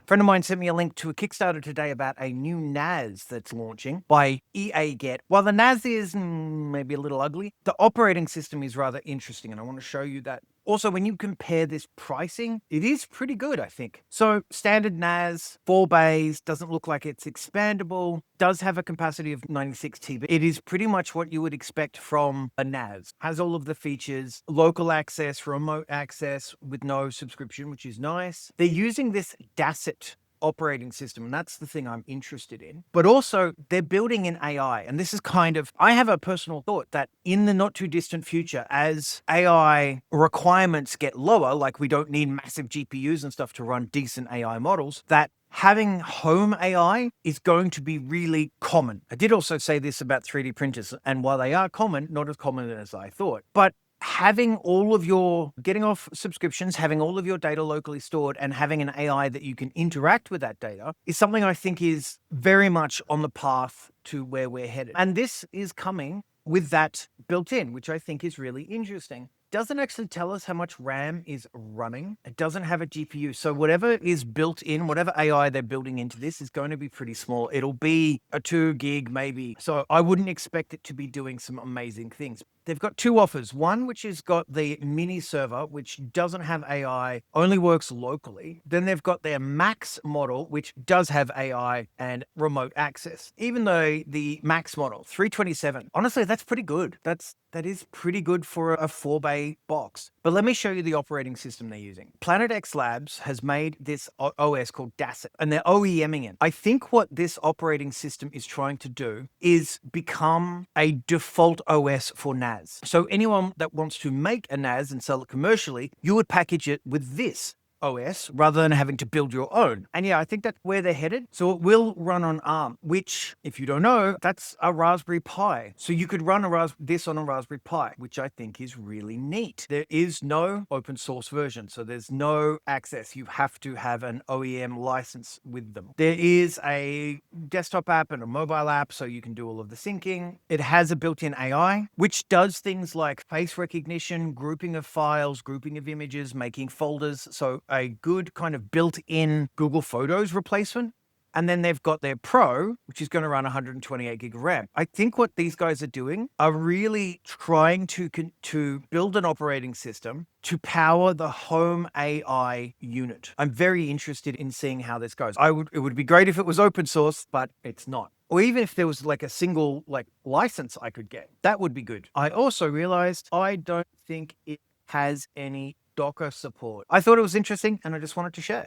friend of mine sent me a link to a Kickstarter today about a new NAS that's launching by EAGET. While the NAS is maybe a little ugly, the operating system is rather interesting, and I want to show you that. Also, when you compare this pricing, it is pretty good, I think. So standard NAS, 4 bays, doesn't look like it's expandable, does have a capacity of 96 TB. It is pretty much what you would expect from a NAS. Has all of the features, local access, remote access with no subscription, which is nice. They're using this DASIT operating system, and that's the thing I'm interested in. But also, they're building in AI, and this is I have a personal thought that in the not too distant future, as AI requirements get lower, like we don't need massive GPUs and stuff to run decent AI models, that having home AI is going to be really common. I did also say this about 3D printers, and while they are common, not as common as I thought. But getting off subscriptions, having all of your data locally stored, and having an AI that you can interact with that data is something I think is very much on the path to where we're headed. And this is coming with that built in, which I think is really interesting. Doesn't actually tell us how much RAM is running. It doesn't have a GPU. So whatever is built in, whatever AI they're building into this is going to be pretty small. It'll be a 2 gig maybe. So I wouldn't expect it to be doing some amazing things. They've got two offers. One, which has got the mini server, which doesn't have AI, only works locally. Then they've got their Max model, which does have AI and remote access. Even though the Max model, 327, honestly, that's pretty good. That is pretty good for a 4-bay box. But let me show you the operating system they're using. Planet X Labs has made this OS called DASIT, and they're OEMing it. I think what this operating system is trying to do is become a default OS for NAS. So anyone that wants to make a NAS and sell it commercially, you would package it with this OS rather than having to build your own. And yeah, I think that's where they're headed. So it will run on ARM, which, if you don't know, that's a Raspberry Pi. So you could run this on a Raspberry Pi, which I think is really neat. There is no open source version, so there's no access. You have to have an OEM license with them. There is a desktop app and a mobile app, so you can do all of the syncing. It has a built-in AI, which does things like face recognition, grouping of files, grouping of images, making folders. So a good kind of built-in Google Photos replacement. And then they've got their Pro, which is going to run 128 gig of RAM. I think what these guys are doing are really trying to build an operating system to power the home AI unit. I'm very interested in seeing how this goes. It would be great if it was open source, but it's not. Or even if there was like a single license I could get, that would be good. I also realized I don't think it has any Docker support. I thought it was interesting and I just wanted to share.